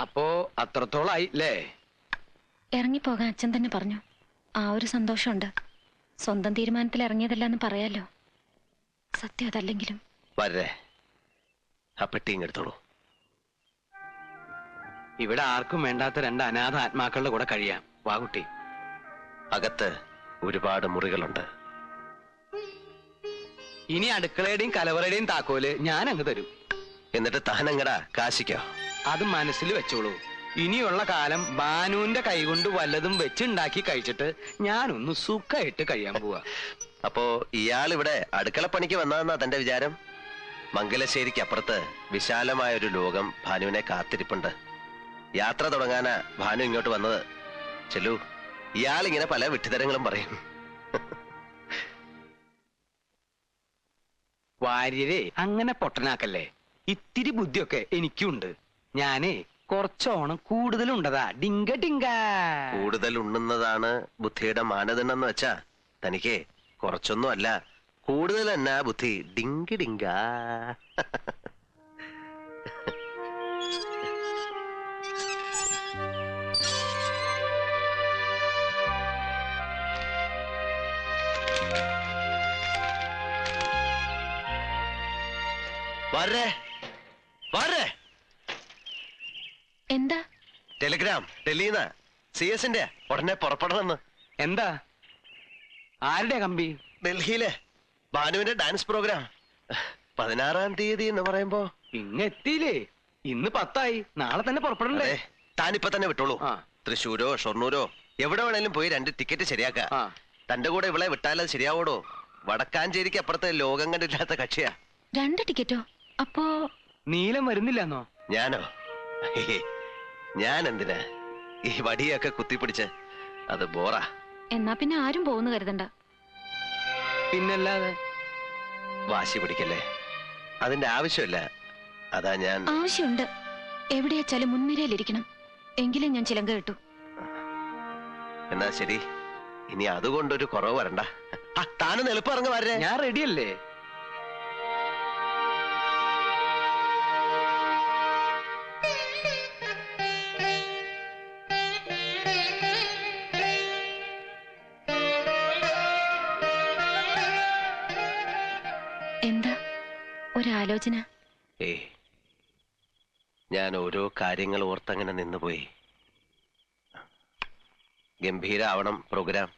അപ്പോ അത്രത്തോളായില്ലേ? ഇറങ്ങിപ്പോകാൻ അച്ഛൻ തന്നെ പറഞ്ഞു. ആ ഒരു സന്തോഷമുണ്ട്. സ്വന്തം തീരുമാനത്തിൽ ഇറങ്ങിയതല്ല എന്ന് പറയാലോ. സത്യം അതല്ലെങ്കിലും. വരേ, ആ പെട്ടിയും എടുത്തോളൂ. ഇവിടെ ആർക്കും വേണ്ടാത്ത 2 അനാഥ ആത്മാക്കളുടെ കൂടെ കഴിയാം. വാകുട്ടി, അകത്ത് ഒരുപാട് മുറികളുണ്ട്. ഇനി അടുക്കളയുടെയും കലവറയുടെയും താക്കോല് ഞാൻ അങ്ങ് തരും. എന്നിട്ട് താനങ്ങടാ കാശിക്കോ? അത് മനസ്സിൽ വെച്ചോളൂ. ഇനിയുള്ള കാലം ബാനുവിന്റെ കൈകൊണ്ട് വല്ലതും വെച്ചുണ്ടാക്കി കഴിച്ചിട്ട് ഞാനൊന്ന് സുഖമായിട്ട് കഴിയാൻ പോവാ. അപ്പോ ഇയാളിവിടെ അടുക്കളപ്പണിക്ക് വന്നതെന്നാ തന്റെ വിചാരം? മംഗലശ്ശേരിക്ക് അപ്പുറത്ത് വിശാലമായ ഒരു ലോകം ഭാനുവിനെ കാത്തിരിപ്പുണ്ട്. യാത്ര തുടങ്ങാനാ ഭാനു ഇങ്ങോട്ട് വന്നത്. ചെല്ലു, ഇയാളിങ്ങനെ പല വിഡ്ഢിത്തരങ്ങളും പറയും. വാര്യരെ അങ്ങനെ പൊട്ടനാക്കല്ലേ. ഇത്തിരി ബുദ്ധിയൊക്കെ എനിക്കുണ്ട്. ഞാനേ കുറച്ചോണം കൂടുതലുണ്ടതാ. ഡിങ്ക ഡിങ്ക. കൂടുതൽ ഉണ്ണുന്നതാണ് ബുദ്ധിയുടെ മാനദണ്ഡം എന്ന് വെച്ചാ തനിക്ക് കുറച്ചൊന്നും അല്ല, കൂടുതൽ എന്നാ ബുദ്ധി. ഡിങ്കി ഡിങ്ക. വരേ വരേ. എന്താ? ടെലിഗ്രാം ഡൽഹിന്ന്, CS-ന്റെ. ഉടനെ പുറപ്പെടണമെന്ന്. എന്താ? ആരുടെ കമ്പി? ഡൽഹിയിലെ ഭാനുവിന്റെ ഡാൻസ് പ്രോഗ്രാം 16-ാം തീയതി എന്ന് പറയുമ്പോ ഇങ്ങെത്തിയില്ലേ? ഇന്ന് 10-ആയി. നാളെ തന്നെ പുറപ്പെടണ്ടേ? താനിപ്പോ തന്നെ വിട്ടോളൂ. തൃശ്ശൂരോ ഷൊർണൂരോ എവിടെ വേണേലും പോയി 2 ടിക്കറ്റ് ശരിയാക്ക. തന്റെ കൂടെ ഇവളെ വിട്ടാലത് ശരിയാവോടോ? വടക്കാഞ്ചേരിക്ക് അപ്പുറത്തെ ലോകം കണ്ടില്ലാത്ത കക്ഷിയാ. 2 ടിക്കറ്റോ? അപ്പോ നീലം വരുന്നില്ലെന്നോ? ഞാനോ? ഞാൻ എന്തിനാ ഈ വടിയൊക്കെ കുത്തിപ്പിടിച്ച്? അത് ബോറാ. എന്നാ പിന്നെ ആരും പോകുന്നു കരുതണ്ട. പിന്നല്ലാതെ. വാശി പിടിക്കല്ലേ, അതിന്റെ ആവശ്യമില്ല. അതാ ഞാൻ. ആവശ്യമുണ്ട്. എവിടെയാച്ചാലും മുൻനിരയിലിരിക്കണം. എങ്കിലും ഞാൻ ചിലങ്ക കിട്ടു. എന്നാ ശരി, ഇനി അതുകൊണ്ടൊരു കുറവ് വരണ്ട. താനും എളുപ്പം ഇറങ്ങി വരേ. ഞാൻ റെഡിയല്ലേ? എന്താ ഒരാലോചന? ഞാൻ ഓരോ കാര്യങ്ങൾ ഓർത്തങ്ങനെ നിന്നുപോയി. ഗംഭീരാവണം പ്രോഗ്രാം.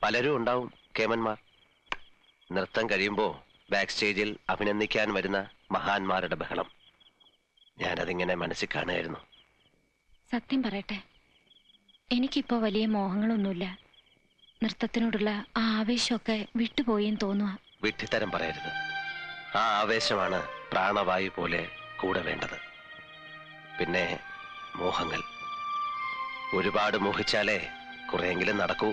പലരും ഉണ്ടാവും കേമന്മാർ. നൃത്തം കഴിയുമ്പോ ബാക്ക് സ്റ്റേജിൽ അഭിനന്ദിക്കാൻ വരുന്ന മഹാന്മാരുടെ ബഹളം. ഞാനതിങ്ങനെ മനസ്സിൽ കാണുമായിരുന്നു. സത്യം പറയട്ടെ, എനിക്കിപ്പോ വലിയ മോഹങ്ങളൊന്നുമില്ല. നൃത്തത്തിനോടുള്ള ആ ആവേശമൊക്കെ വിട്ടുപോയെന്ന് തോന്നുക. വിഡ്ഢിത്തരം പറയരുത്. ആ ആവേശമാണ് പ്രാണവായു പോലെ കൂടെ വേണ്ടത്. പിന്നെ മോഹങ്ങൾ ഒരുപാട് മോഹിച്ചാലേ കുറെയെങ്കിലും നടക്കൂ.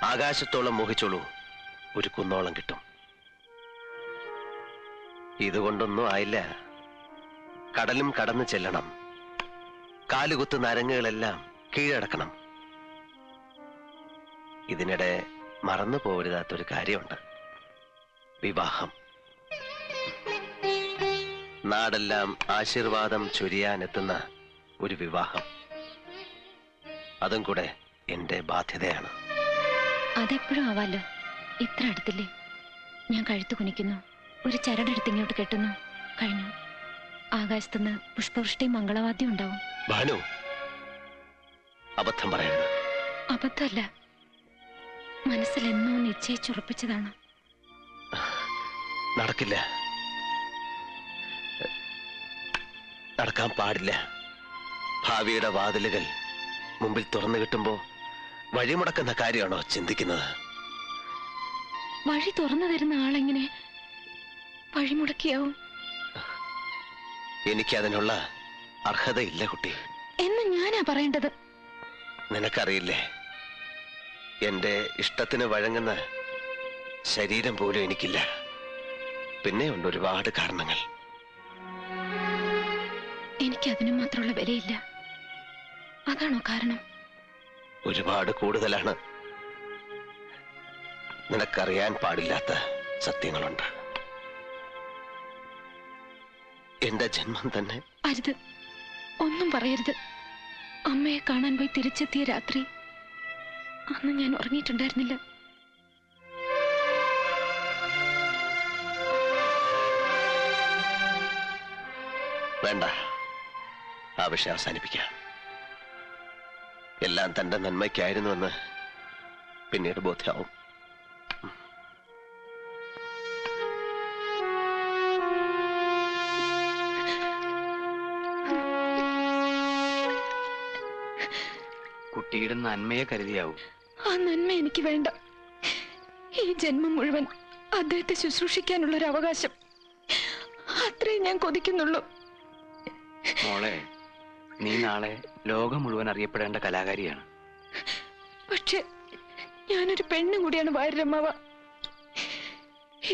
ആകാശത്തോളം മോഹിച്ചോളൂ, ഒരു കുന്നോളം കിട്ടും. ഇതുകൊണ്ടൊന്നും ആയില്ല. കടലും കടന്നു ചെല്ലണം. കാലുകുത്ത് നരങ്ങുകളെല്ലാം കീഴടക്കണം. ഇതിനിടെ മറന്നു പോകരുതാത്തൊരു കാര്യമുണ്ട്. വിവാഹം. നാടെല്ലാം ആശീർവാദം ചൊരിയാനെത്തുന്ന ഒരു വിവാഹം. അതും കൂടെ എന്റെ ബാധ്യതയാണ്. അതെപ്പോഴും ആവാലോ. ഇത്ര അടുത്തില്ലേ? ഞാൻ കഴുത്തു കുനിക്കുന്നു, ഒരു ചരടെടുത്ത് ഇങ്ങോട്ട് കെട്ടുന്നു, കഴിഞ്ഞു. ആകാശത്തുനിന്ന് പുഷ്പവൃഷ്ടിയും മംഗളവാദ്യം ഉണ്ടാവും. ഭാനു, അബദ്ധം പറയരുത്. അബദ്ധമല്ല, മനസ്സിൽ എന്നോ നിശ്ചയിച്ചുറപ്പിച്ചതാണ്. നടക്കില്ല, നടക്കാൻ പാടില്ല. ഭാവിയുടെ വാതിലുകൾ മുമ്പിൽ തുറന്നു കിട്ടുമ്പോ വഴിമുടക്കുന്ന കാര്യമാണോ ചിന്തിക്കുന്നത്? വഴി തുറന്നു തരുന്ന ആളെങ്ങനെ വഴിമുടക്കിയാവും? എനിക്കതിനുള്ള അർഹതയില്ല കുട്ടി. എന്ന് ഞാനാ പറയേണ്ടത്. നിനക്കറിയില്ലേ, എന്റെ ഇഷ്ടത്തിന് വഴങ്ങുന്ന ശരീരം പോലും എനിക്കില്ല. പിന്നെ ഉണ്ട് ഒരുപാട് കാരണങ്ങൾ. എനിക്കതിനു മാത്രമുള്ള വിലയില്ല. അതാണോ കാരണം? ഒരുപാട് കൂടുതലാണ്. നിനക്കറിയാൻ പാടില്ലാത്ത സത്യങ്ങളുണ്ട്. എന്റെ ജന്മം തന്നെ. അരുത്, ഒന്നും പറയരുത്. അമ്മയെ കാണാൻ പോയി തിരിച്ചെത്തിയ രാത്രി അന്ന് ഞാൻ ഉറങ്ങിയിട്ടുണ്ടായിരുന്നില്ല. വേണ്ട, ആ വിഷയം അവസാനിപ്പിക്കാം. എല്ലാം തന്റെ നന്മയ്ക്കായിരുന്നുവെന്ന് പിന്നീട് ബോധ്യമാവും. കുട്ടിയുടെ നന്മയെ കരുതിയാവും. ആ നന്മ എനിക്ക് വേണ്ട. ഈ ജന്മം മുഴുവൻ അദ്ദേഹത്തെ ശുശ്രൂഷിക്കാനുള്ള ഒരു അവകാശം, അത്രേ ഞാൻ കൊതിക്കുന്നുള്ളൂ. മോളെ, നീ നാളെ ലോകം മുഴുവൻ അറിയപ്പെടേണ്ട കലാകാരിയാണ്. പക്ഷെ ഞാനൊരു പെണ്ണും കൂടിയാണ് വാര്യരമ്മാവ.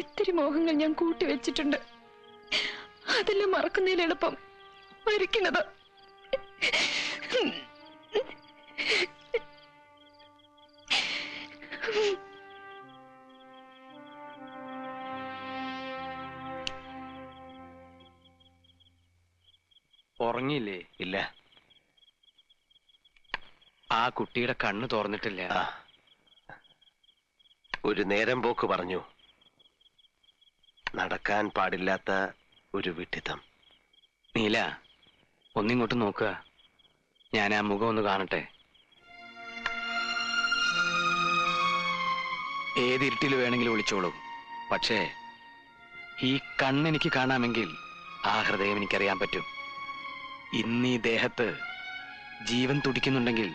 ഇത്തിരി മോഹങ്ങൾ ഞാൻ കൂട്ടിവെച്ചിട്ടുണ്ട്. അതെല്ലാം മറക്കുന്നതിൽ എളുപ്പം മരിക്കുന്നത്. ഉറങ്ങിയില്ലേ? ഇല്ല. ആ കുട്ടിയുടെ കണ്ണ് തുറന്നിട്ടില്ല. ഒരു നേരം പോക്ക് പറഞ്ഞു. നടക്കാൻ പാടില്ലാത്ത ഒരു വിഡ്ഢിത്തം. നീല, ഒന്നിങ്ങോട്ട് നോക്കുക. ഞാൻ ആ മുഖം ഒന്ന് കാണട്ടെ. ഏത് ഇരുട്ടിൽ വേണമെങ്കിലും വിളിച്ചോളൂ. പക്ഷേ ഈ കണ്ണെനിക്ക് കാണാമെങ്കിൽ ആ ഹൃദയം എനിക്കറിയാൻ പറ്റും. ഇന്ന് ഈ ദേഹത്ത് ജീവൻ തുടിക്കുന്നുണ്ടെങ്കിൽ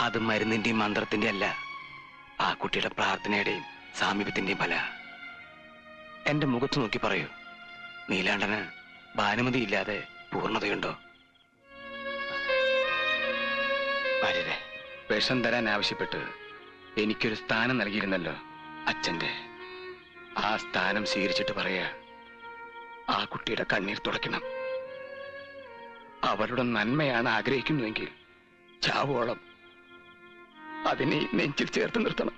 അത് മരുന്നിന്റെയും മന്ത്രത്തിന്റെ അല്ല, ആ കുട്ടിയുടെ പ്രാർത്ഥനയുടെയും സാമീപ്യത്തിന്റെയും ഫല. എന്റെ മുഖത്ത് നോക്കി പറയൂ, നീലാണ്ടന് ഭാനുമതി ഇല്ലാതെ പൂർണ്ണതയുണ്ടോ? ഭാര്യരെ വിഷം തരാൻ ആവശ്യപ്പെട്ട് എനിക്കൊരു സ്ഥാനം നൽകിയിരുന്നല്ലോ അച്ഛന്റെ. ആ സ്ഥാനം സ്വീകരിച്ചിട്ട് പറയാ, ആ കുട്ടിയുടെ കണ്ണീർ തുടയ്ക്കണം. അവരുടെ നന്മയാണ് ആഗ്രഹിക്കുന്നുവെങ്കിൽ ചാവോളം അതിനെ നെഞ്ചിൽ ചേർത്ത് നിർത്തണം.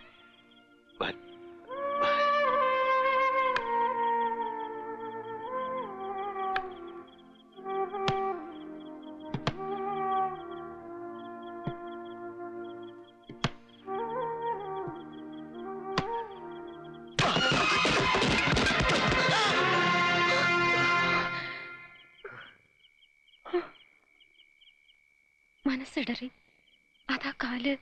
മനസ്സിടറി. അതാ കാല്.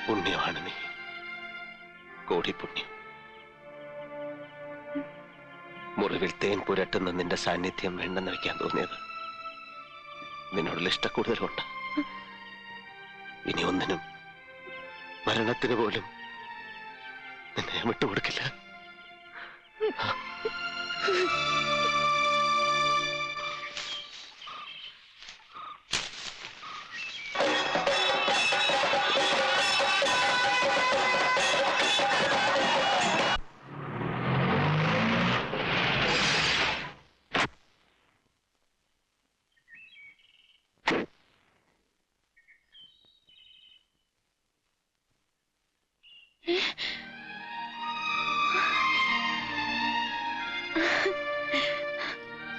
പുണ്യമാണ് നീ, കോടി പുണ്യം. മുറിവിൽ തേൻ പുരട്ടുന്ന നിന്റെ സാന്നിധ്യം വേണ്ടെന്ന് വെക്കാൻ തോന്നിയത് നിന്നോടുള്ള ഇഷ്ടക്കൂടുതലുണ്ട്. ഇനി ഒന്നിനും, മരണത്തിന് പോലും നിന്നെ വിട്ടുകൊടുക്കില്ല.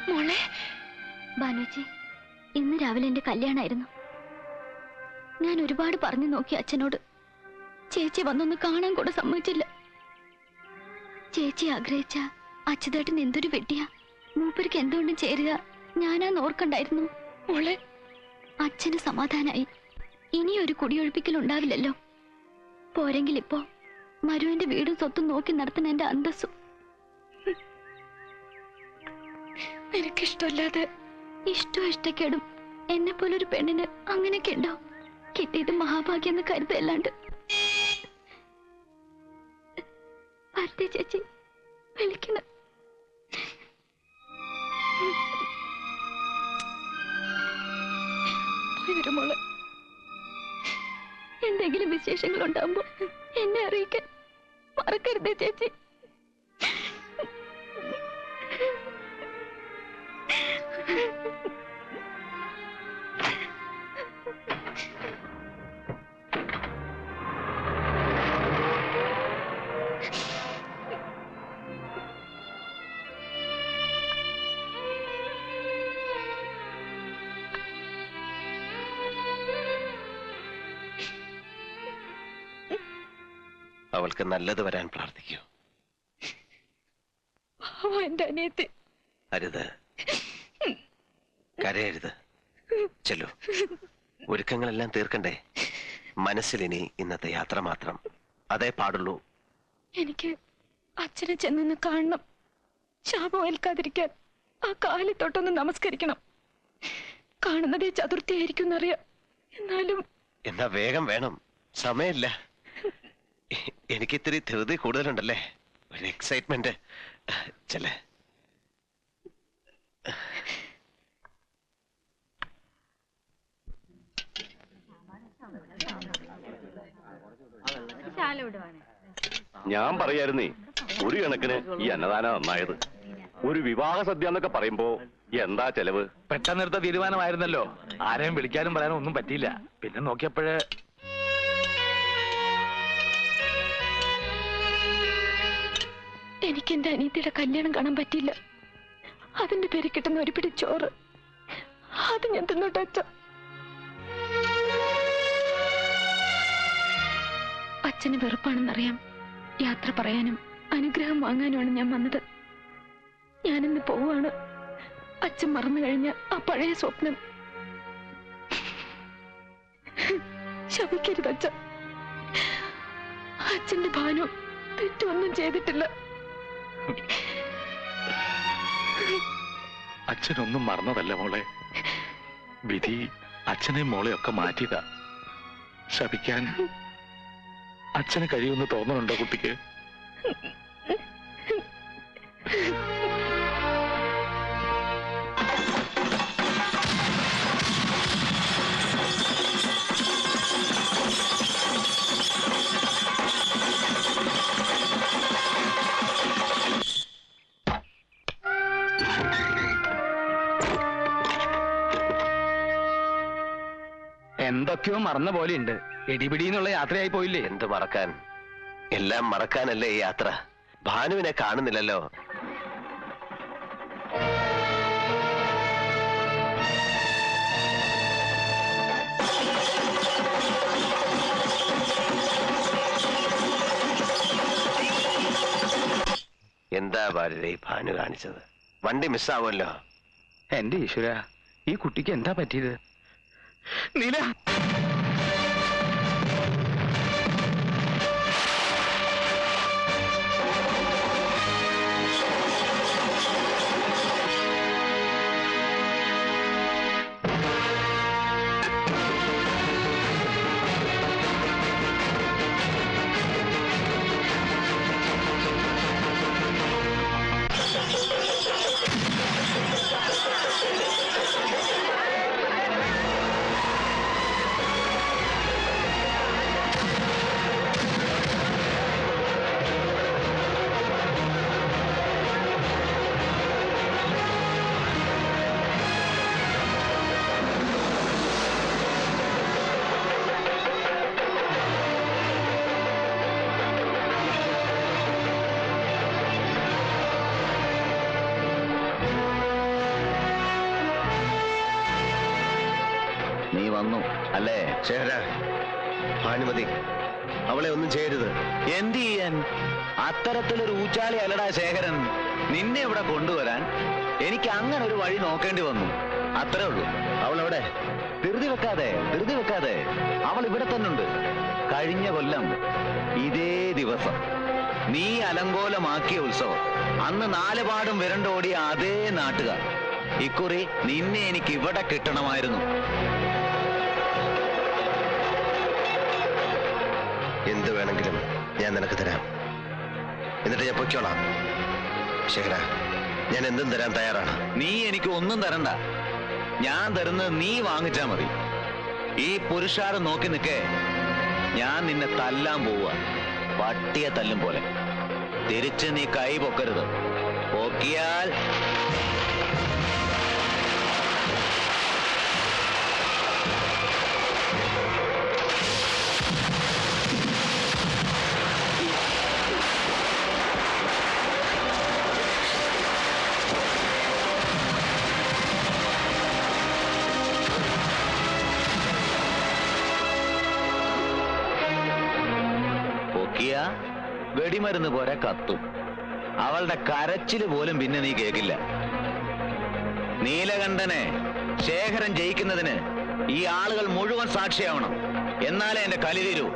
മോളെ. ബാനുജി, ഇന്ന് രാവിലെ എന്റെ കല്യാണമായിരുന്നു. ഞാൻ ഒരുപാട് പറഞ്ഞു നോക്കി അച്ഛനോട്. ചേച്ചി വന്നൊന്ന് കാണാൻ കൂടെ സമ്മതിച്ചില്ല. ചേച്ചി ആഗ്രഹിച്ച അച്യുതേട്ടൻ എന്തൊരു വെട്ടിയാ, മൂപ്പർക്ക് എന്തുകൊണ്ടും ചേരുക ഞാനാന്ന് ഓർക്കണ്ടായിരുന്നു. മോളെ, അച്ഛന് സമാധാനായി. ഇനിയൊരു കുടിയൊഴിപ്പിക്കൽ ഉണ്ടാവില്ലല്ലോ. പോരെങ്കിൽ ഇപ്പോ മരുവിന്റെ വീടും സ്വത്തും നോക്കി നടത്തുന്ന എന്റെ അന്തസ്സും. എനിക്കിഷ്ടമല്ലാതെ ഇഷ്ടവും ഇഷ്ടക്കേടും എന്നെ പോലൊരു പെണ്ണിന് അങ്ങനെയൊക്കെ ഉണ്ടോ? കിട്ടിയത് മഹാഭാഗ്യം എന്ന് കരുതല്ലാണ്ട്. ഭാരതി ചേച്ചി വിളിക്കണം. മോളെ, എന്തെങ്കിലും വിശേഷങ്ങൾ ഉണ്ടാകുമ്പോ എന്നെ അറിയിക്കാൻ മറക്കരുതേ ചേച്ചി. അവൾക്ക് നല്ലത് വരാൻ പ്രാർത്ഥിക്കൂ. എന്റെ അനിയത്തി. അരുത്, കരയരുത്. ചെല്ലു, ഒരുക്കങ്ങളെല്ലാം തീർക്കണ്ടേ? മനസ്സിലിനി ഇന്നത്തെ യാത്ര മാത്രം, അതേ പാടുള്ളൂ. എനിക്ക് അച്ഛനെ ചെന്നൊന്ന് കാണണം. ശാപം ഏൽക്കാതിരിക്കാൻ ആ കാലിൽ തൊട്ടൊന്ന് നമസ്കരിക്കണം. കാണുന്നതേ ചതുർത്ഥിയായിരിക്കും എന്നറിയാം. എന്നാലും എന്നാ വേഗം വേണം, സമയമില്ല. എനിക്കിത്തിരി ധൃതി കൂടുതലുണ്ടല്ലേ, ഒരു എക്സൈറ്റ്മെന്റ്. ചെല്ലേ. ഞാൻ പറയായിരുന്നേ, ഒരു കണക്കിന് ഈ അന്നദാനം നന്നായത്. ഒരു വിവാഹ സദ്യ എന്നൊക്കെ പറയുമ്പോ എന്താ ചെലവ്? പെട്ടെന്നെടുത്ത തീരുമാനമായിരുന്നല്ലോ. ആരെയും വിളിക്കാനും പറയാനും ഒന്നും പറ്റിയില്ല. പിന്നെ നോക്കിയപ്പോഴേ എനിക്ക് എന്റെ അനിയത്തിയുടെ കല്യാണം കാണാൻ പറ്റിയില്ല. അതിന്റെ പേര് കിട്ടുന്ന ഒരു പിടി ചോറ്, അത് ഞാൻ തിന്നോട്ടെ അച്ഛ. അച്ഛന് വെറുപ്പാണെന്നറിയാം. യാത്ര പറയാനും അനുഗ്രഹം വാങ്ങാനുമാണ് ഞാൻ വന്നത്. ഞാനിന്ന് പോവാണ്. അച്ഛൻ മറന്നു കഴിഞ്ഞ ആ പഴയ സ്വപ്നം ശപിക്കരുത് അച്ഛ. അച്ഛന്റെ ഭാനു തെറ്റൊന്നും ചെയ്തിട്ടില്ല. അച്ഛനൊന്നും മറന്നതല്ല മോളെ. വിധി അച്ഛനെ മോളെ ഒക്കെ മാറ്റിയതാ. ശപിക്കാൻ അച്ഛന് കഴിയുമെന്ന് തോന്നുന്നുണ്ടോ കുട്ടിക്ക്? എന്തൊക്കെയോ മറന്ന പോലെയുണ്ട്. ഇടിപിടിന്നുള്ള യാത്രയായി പോയില്ലേ? എന്ത് മറക്കാൻ, എല്ലാം മറക്കാനല്ലേ ഈ യാത്ര. ഭാനുവിനെ കാണുന്നില്ലല്ലോ. എന്താ ഭാരതി ഭാനു കാണിച്ചത്? വണ്ടി മിസ്സാവുമല്ലോ. എന്റെ ഈശ്വര, ഈ കുട്ടിക്ക് എന്താ പറ്റിയത്? നീല, നീ വന്നു അല്ലേ? ശേഖര, ഭാനുമതി അവളെ ഒന്നും ചെയ്യരുത്. എന്ത് ചെയ്യാൻ? അത്തരത്തിലൊരു ഊച്ചാളി അല്ലടാ ശേഖരൻ. നിന്നെ ഇവിടെ കൊണ്ടുവരാൻ എനിക്ക് അങ്ങനെ ഒരു വഴി നോക്കേണ്ടി വന്നു, അത്രേ ഉള്ളൂ. അവളവിടെ ധൃതി വെക്കാതെ അവൾ ഇവിടെ തന്നെ ഉണ്ട്. കഴിഞ്ഞ കൊല്ലം ഇതേ ദിവസം നീ അലങ്കോലമാക്കിയ ഉത്സവം, അന്ന് നാലുപാടും വിരണ്ടോടിയ അതേ നാട്ടുകാർ. ഇക്കുറി നിന്നെ എനിക്ക് ഇവിടെ കിട്ടണമായിരുന്നു. എന്ത് വേണമെങ്കിലും ഞാൻ നിനക്ക് തരാം. എന്നിട്ട് ഞാൻ പൊയ്ക്കോളാം. ശേഖര, ഞാൻ എന്തും തരാൻ തയ്യാറാണ്. നീ എനിക്ക് ഒന്നും തരണ്ട. ഞാൻ തരുന്നത് നീ വാങ്ങിച്ചാ മതി. ഈ പുരുഷാരം നോക്കി നിൽക്കേ, ഞാൻ നിന്നെ തല്ലാൻ പോവുക, പട്ടിയെ തല്ലും പോലെ. തിരിച്ച് നീ കൈ പൊക്കരുത്. പൊക്കിയാൽ പൊക്കിയ വെടിമരുന്ന് പോലെ കത്തും. അവളുടെ കരച്ചില് പോലും പിന്നെ നീ കേക്കില്ല. നീലകണ്ഠനെ ശേഖരൻ ജയിക്കുന്നതിന് ഈ ആളുകൾ മുഴുവൻ സാക്ഷിയാവണം. എന്നാലേ എന്റെ കലി തീരൂ.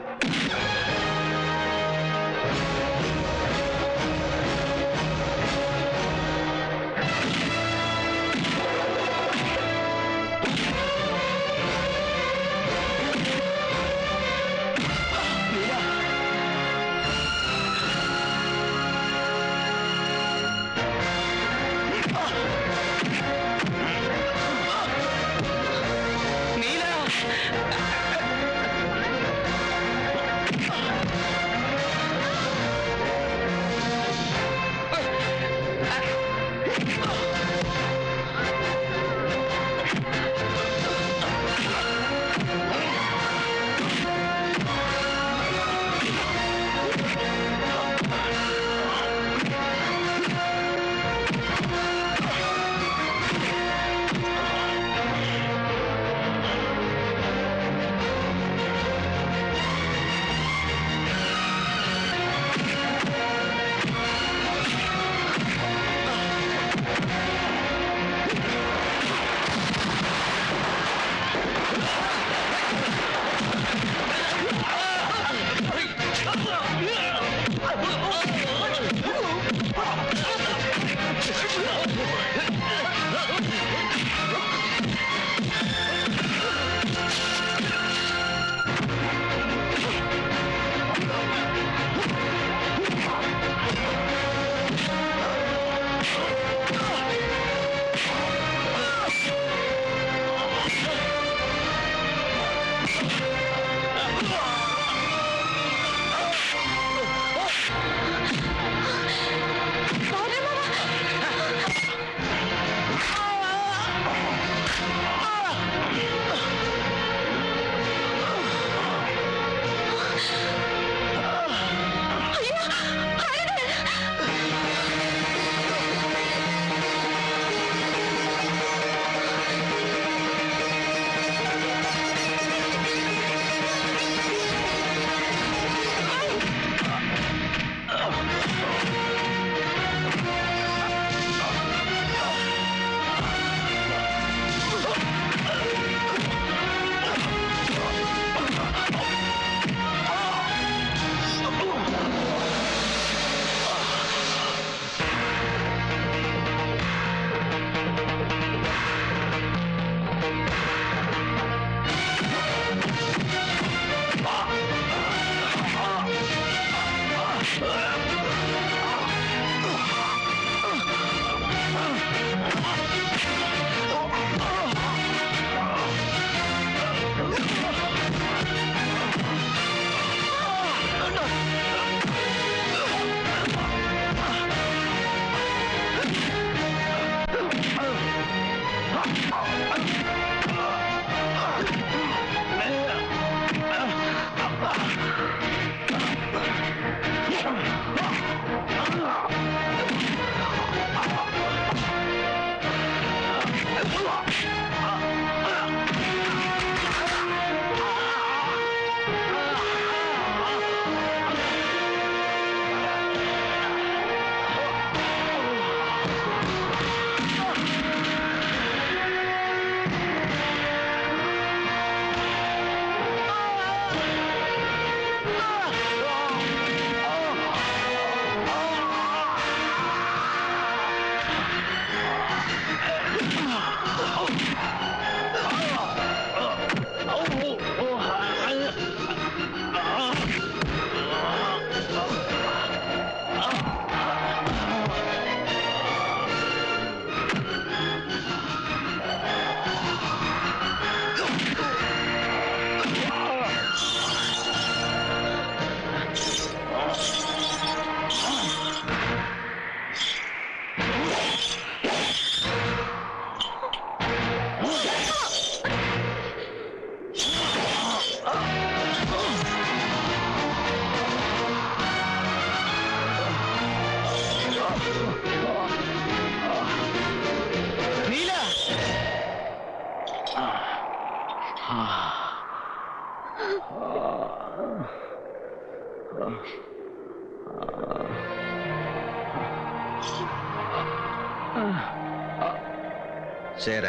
ശര,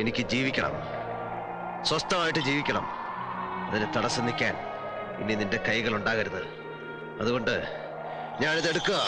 എനിക്ക് ജീവിക്കണം, സ്വസ്ഥമായിട്ട് ജീവിക്കണം. അതിന് തടസ്സം നിൽക്കാൻ ഇനി നിന്റെ കൈകൾ ഉണ്ടാകരുത്. അതുകൊണ്ട് ഞാനിത് എടുക്കുക.